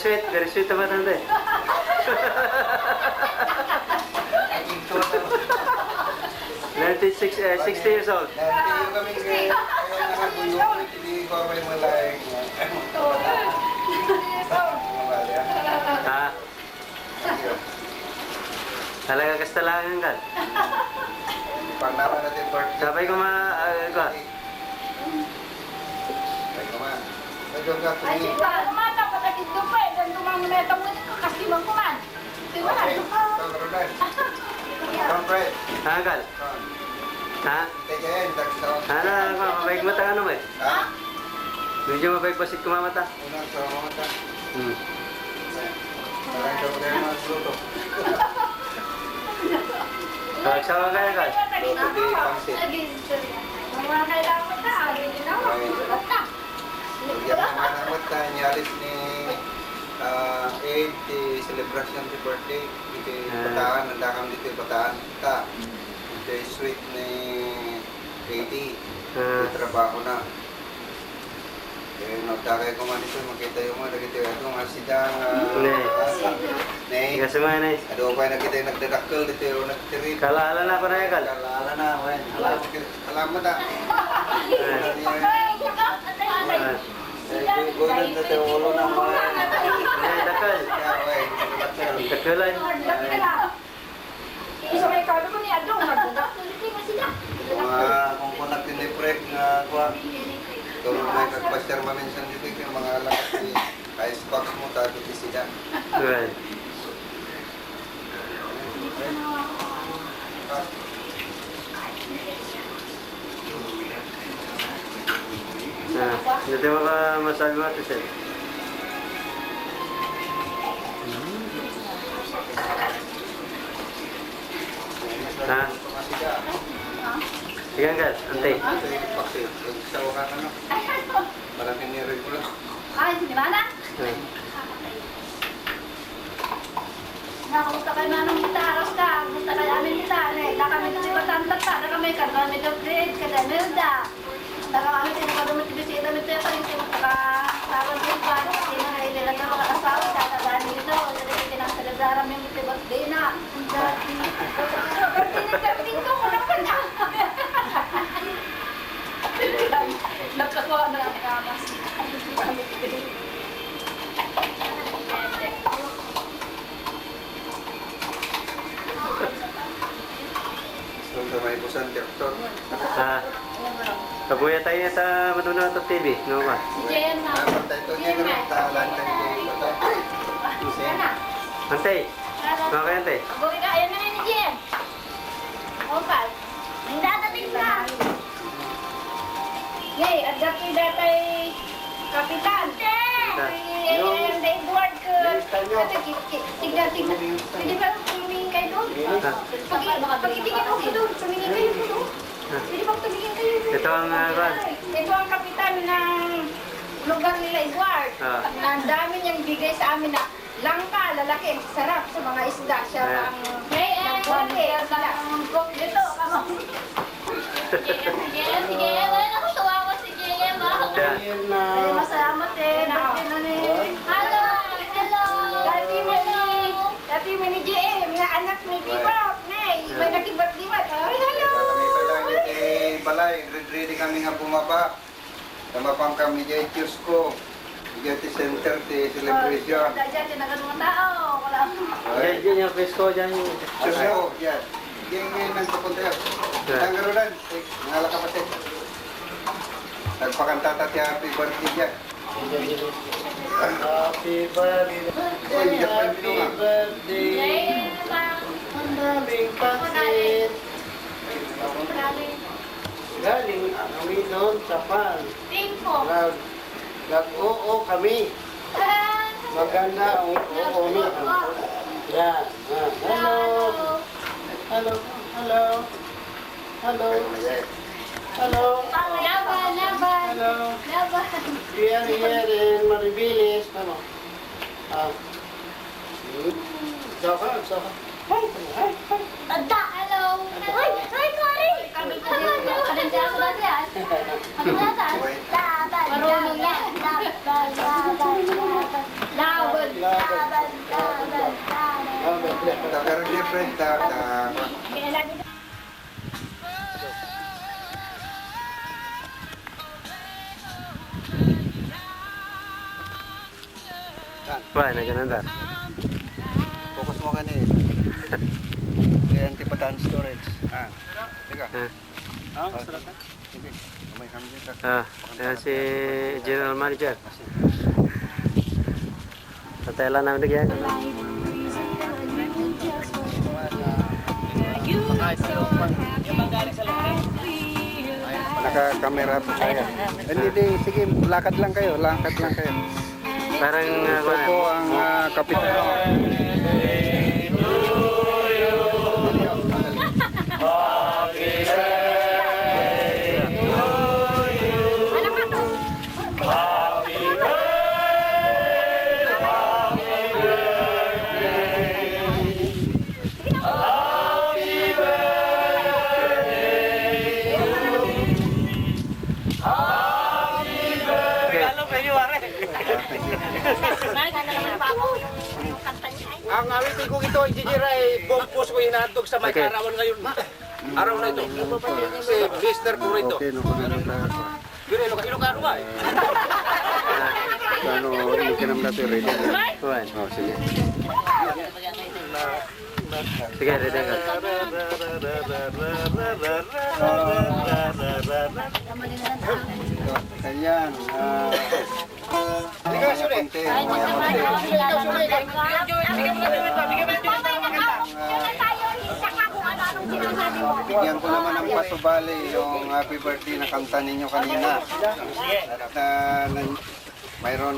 Very sweet naman ando eh. 60 years old. Nanti kami kaya nakabuyok, hindi ko may malay. Ha? Talaga kastalangan ka. Pag naman natin birthday. Sabay ko ko. Sabay ko man. Medyo ka Ay, tuni. siya, mata pa sa kito pa eh. Ganito mga meta mo dito, kasi magkuman. Diba? Okay, so Rodan. Come Fred. Ha, Gal? Ha? Teka yan, tagsaw. Ano, mabaig mata ano mo eh? Ha? Medyo mabaig basit kumamata. Unang sa mga mata. Parang ka mga mga luto. Sawa kaya, Gal? Luto di pangsit. Mga kailangan ka, agad din ako. Sulat ka. Bigyan naman ang mata, nyaris ni Aid, di celebration di birthday. Dito pataan, nandakam dito pataan. Ta. Dito sweet ni AD. Dito trabaho na. Eh, nagtakay ko man ito, makita yung mga nagkita yung asidang Hindi ka sumana eh. Ado pa nakita yung nagdadakkel dito yung nagtirin. Kalaala na pa na ya, Gal? Kalala na, wen. Salamat ah. Gugulan na tayo ulo ng mga. Dakal. Kaya, wen. Dakalan. Isa may kado ko ni Adong, nagdadakto dito yung sila. Kung natin ni Prek nga kuha. Tulong may kagpasyar maminsan dito yung mga alam si icebox mo tayo dito sila. Well. Hindi mo ka masabi mo ito, Sel? Ha? Sige, Gal. Antay. Sa wakan ano? Parang hinirin ko lang. Ay, di mana? Nakamusta kayo na nung kita, aras ka. Musta kayo amin kita. Nila kami kasi batantat pa. Naka may karga, may upgrade, kada melda. Naka kami kasi kadumit bisita nito yung kaling nakasawan din pa. Kasi na nailan na mga asawa. Kakadaan nito. Kasi kinang yung ito birthday na. Birthday ko, wala pa na. Nagkakuha na ang kamas. Sa may busan, Direktor. Kabuya tayo sa maduna ito TV. No ba? Si Jen na. Pantay ito niya rin. Talan tayo dito. Antay. Okay, Antay. Buwi ka, ayan na nga ni Jen. Opal. May dadating na. Yay, adjust yung datay kapitan. Yung Edward ko. Tignan. Pwede ba tumingin kayo doon? Pagkitingin ako doon. Tumingin kayo doon. Pwede ba tumingin kayo doon? Ito ang Ito ang kapitan ng lugar nila, Edward. Ang dami niyang bigay sa amin na langka, lalaki, sarap sa mga isda. Siya ang nagbuwan niya sila. Dito, kamo. Sige, natutuwa ko si JM. Ay, masalamat eh. Hello! Dati mo ni JM, na anak ni Bibop. May nakibat-libat. Ay, hello! Balay, ready kami nga bumaba. Tamapang kami dyan, cheers ko. Dyan ti center, ti celebration. Dyan, nagan mga tao. Wala. Diyan yung pesko dyan. Cheers ko, yan. Yan ang papunta yan. Ang garulan, mga kapatid. Nagpakanta tayo happy birthday dyan. Happy birthday. Happy birthday. Ang daming pansit. Galing kami doon sa pan. Tingko. Nag-oo kami. Maganda ang oo ni. Yan. Hello. Hello. Hello. Hello. Hello. Laban. Hello. Laban. Here, Maribilis. Ano? Saka. Hi. Tanda, hello. Ay, Cory. Kami ko din. Kami ako na siya. Ano na ta? Laban. Marunong yan. Laban. Tagar different Wah, naganda. Focus mo kanina. Kaya antipatan storage. Teka. Sige. May hamdi ka. Ayan si General Manager. Patay lang namin nagyan. Naka-camera pa tayo. Hindi, sige, lakad lang kayo. Parang Ito po ang kapitan. Ang awitin ko ito, engineer ay bumpos ko hinatog sa may Okay. karawan ngayon. Araw na ito. Si Mr. Purito. Okay, no, Pero Ilocano ba? ano, hindi ka naman natin ready. Wan. Oh, sige. Sige, ready ka. Ayan. Halika, Suri. Bigyan ko naman ng pasubali yung happy birthday na kanta ninyo kanina. At mayroon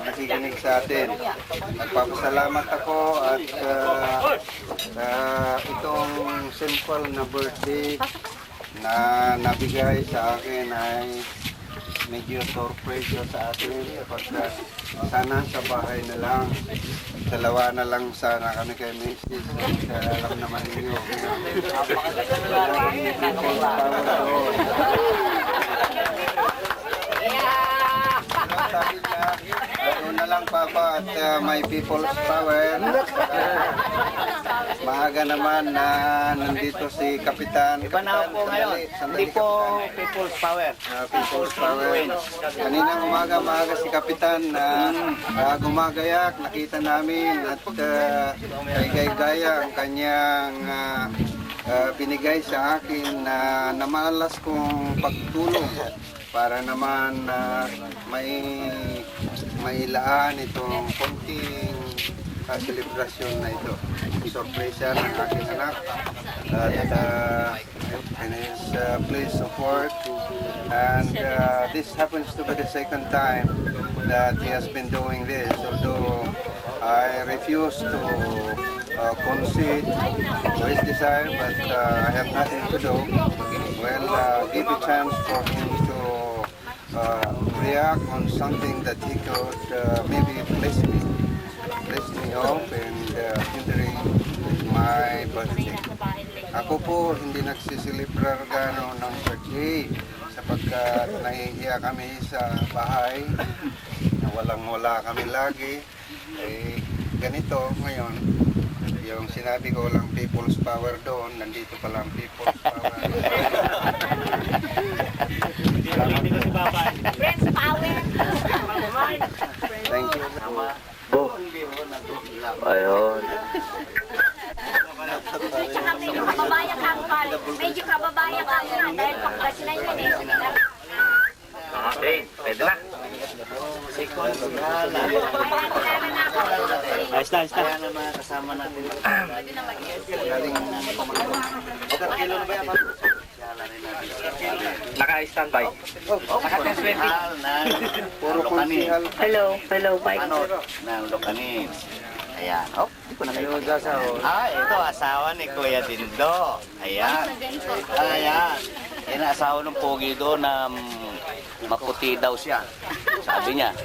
nakikinig sa atin. Nagpapasalamat ako at itong simple na birthday na nabigay sa akin ay medyo surprise sa atin sapagkat sana sa bahay na lang, dalawa na lang sana kami kay Mrs. Alam naman ninyo. Sabi niya, doon na lang Papa at may people's power. Maaga naman na nandito si Kapitan. Iba na ako ngayon. Hindi po people's power. People's Power. Kaninang maaga si Kapitan na gumagayak, nakita namin at gaya ang kanyang binigay sa akin na namalas kong pagtulong para naman mailaan itong konting selebrasyon na ito. Sorpresa ng aking anak and his please support, and this happens to be the second time that he has been doing this, although I refuse to concede to his desire, but I have nothing to do. Well, give a chance for him to react on something that he could maybe bless me off and during my birthday. Ako po hindi nagsisilibrar gano'n ng birthday sapagkat nahihiya kami sa bahay na walang-wala kami lagi. Ganito ngayon, yung sinabi ko lang people's power doon, nandito pa lang people's power. Friends power. Thank you. Ayun. Medyo kababaya ka nga. Medyo kababaya ka nga. Dahil pagkasinan yun eh. Okay, pwede na. Ayos na. Kaya na mga kasama natin. Naka-standby. Puro konsihal. Hello, bye. Ng Locanin. Ayan. Oh, hindi ko na kayo. Ito asawa ni Kuya Dindo. Ayan. Ayan. Yan ang asawa ng pogi doon na maputi daw siya. Sabi niya.